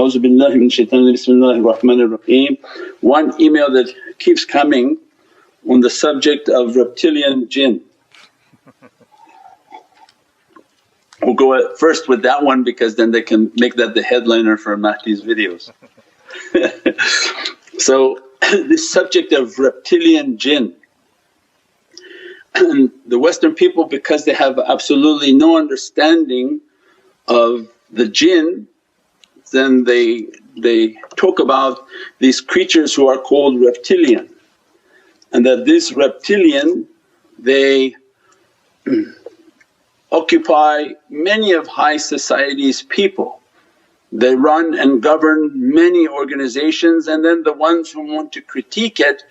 A'udhu billahi min shaitanir Bismillahir-Rahmanir-Rahim. One email that keeps coming on the subject of reptilian jinn. We'll go at first with that one because then they can make that the headliner for Mahdi's videos. So this subject of reptilian jinn, and the Western people, because they have absolutely no understanding of the jinn, then they talk about these creatures who are called reptilian, and that this reptilian they occupy many of high society's people. They run and govern many organizations, and then the ones who want to critique it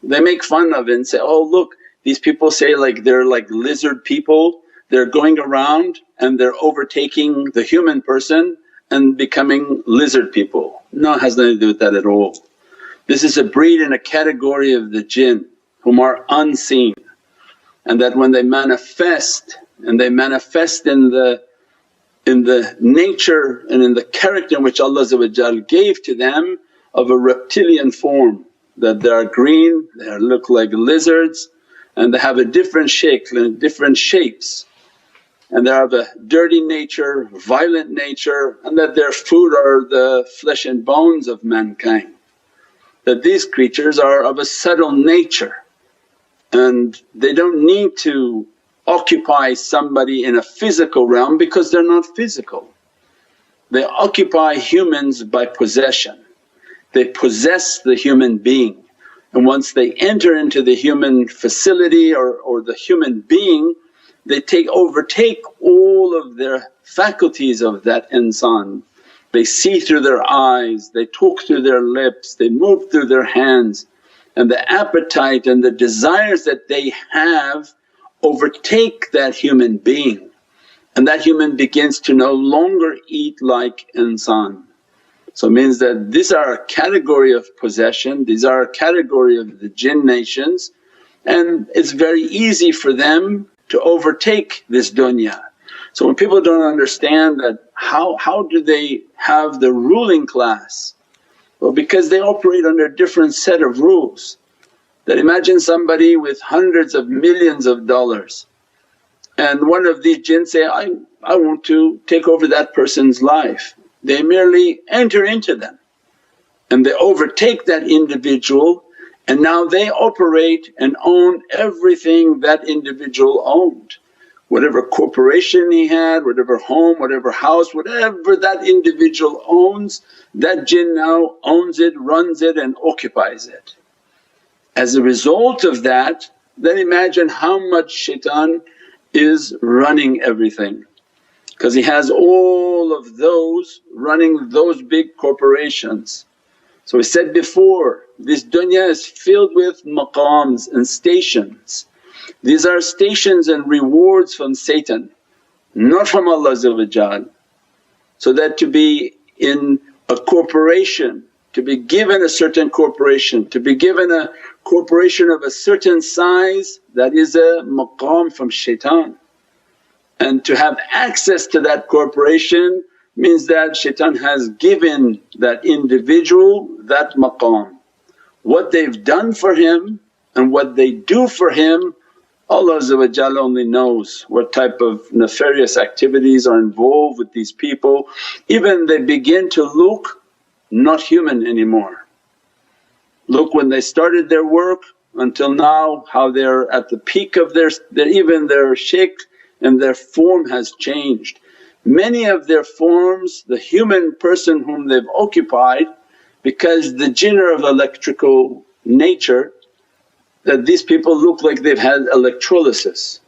they make fun of it and say, oh look, these people say like they're like lizard people, they're going around and they're overtaking the human person and becoming lizard people. No, it has nothing to do with that at all. This is a breed and a category of the jinn whom are unseen, and that when they manifest and they manifest in the nature and in the character in which Allah gave to them of a reptilian form, that they are green, they look like lizards and they have a different shaykl and different shapes, and they have a dirty nature, violent nature, and that their food are the flesh and bones of mankind. That these creatures are of a subtle nature and they don't need to occupy somebody in a physical realm because they're not physical. They occupy humans by possession, they possess the human being, and once they enter into the human facility or the human being, they overtake all of their faculties of that insan. They see through their eyes, they talk through their lips, they move through their hands, and the appetite and the desires that they have overtake that human being, and that human begins to no longer eat like insan. So it means that these are a category of possession, these are a category of the jinn nations, and it's very easy for them to overtake this dunya. So when people don't understand that how do they have the ruling class? Well, because they operate under a different set of rules. That imagine somebody with hundreds of millions of dollars, and one of these jinn say, I want to take over that person's life. They merely enter into them and they overtake that individual, and now they operate and own everything that individual owned. Whatever corporation he had, whatever home, whatever house, whatever that individual owns, that jinn now owns it, runs it and occupies it. As a result of that, then imagine how much shaitan is running everything, because he has all of those running those big corporations. So we said before, this dunya is filled with maqams and stations. These are stations and rewards from Satan, not from Allah. So that to be in a corporation, to be given a certain corporation, to be given a corporation of a certain size, that is a maqam from shaitan. And to have access to that corporation means that shaitan has given that individual that maqam. What they've done for him and what they do for him, Allah only knows what type of nefarious activities are involved with these people. Even they begin to look not human anymore. Look when they started their work until now, how they're at the peak of even their shaykh and their form has changed. Many of their forms, the human person whom they've occupied, because the jinn are of electrical nature, that these people look like they've had electrolysis.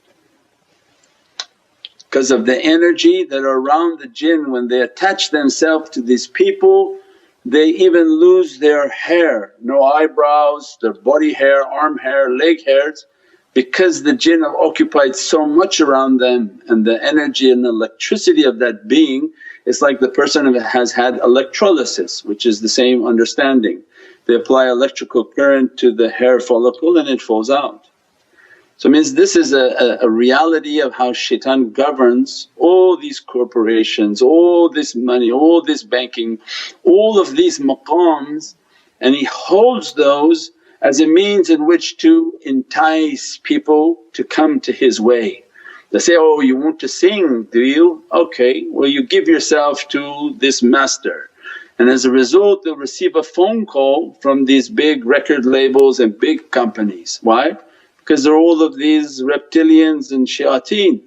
Because of the energy that are around the jinn, when they attach themselves to these people, they even lose their hair, no eyebrows, their body hair, arm hair, leg hairs, because the jinn have occupied so much around them, and the energy and electricity of that being is like the person has had electrolysis, which is the same understanding. They apply electrical current to the hair follicle and it falls out. So it means this is a reality of how shaitan governs all these corporations, all this money, all this banking, all of these maqams, and he holds those as a means in which to entice people to come to his way. They say, oh you want to sing do you? Okay, well you give yourself to this master, and as a result they'll receive a phone call from these big record labels and big companies. Why? Because they're all of these reptilians and shayateen,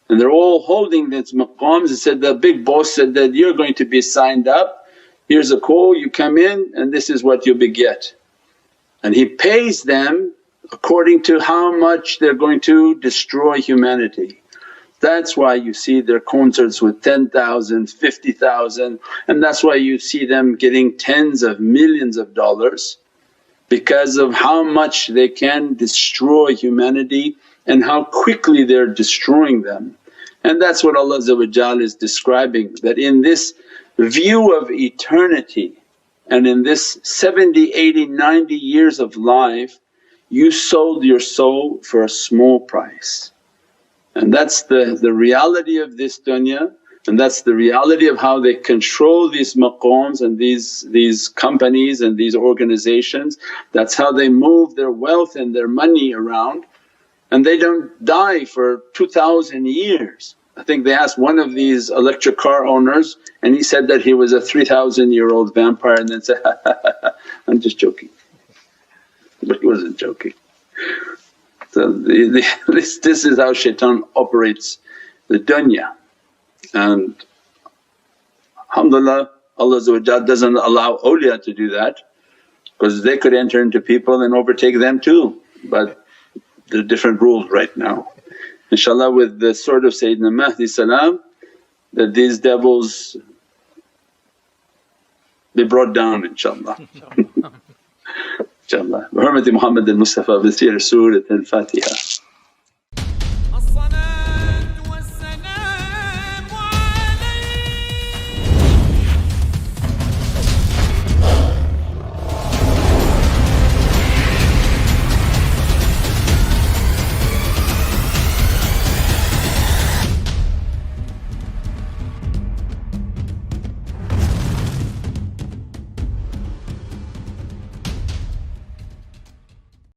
and they're all holding these maqams. It said the big boss said that, you're going to be signed up, here's a call, you come in and this is what you'll beget. And he pays them according to how much they're going to destroy humanity. That's why you see their concerts with 10,000, 50,000, and that's why you see them getting tens of millions of dollars, because of how much they can destroy humanity and how quickly they're destroying them. And that's what Allah is describing, that in this view of eternity and in this 70, 80, 90 years of life, you sold your soul for a small price. And that's the reality of this dunya, and that's the reality of how they control these maqams and these companies and these organizations. That's how they move their wealth and their money around, and they don't die for 2000 years. I think they asked one of these electric car owners and he said that he was a 3000-year-old vampire, and then said, I'm just joking. But he wasn't joking. So this is how shaitan operates the dunya. And alhamdulillah, Allah doesn't allow awliya to do that, because they could enter into people and overtake them too, but there are different rules right now. InshaAllah with the sword of Sayyidina Mahdi salam, that these devils be brought down inshaAllah. InshaAllah. Bi hurmati Muhammad al-Mustafa bi siri Surat al-Fatiha.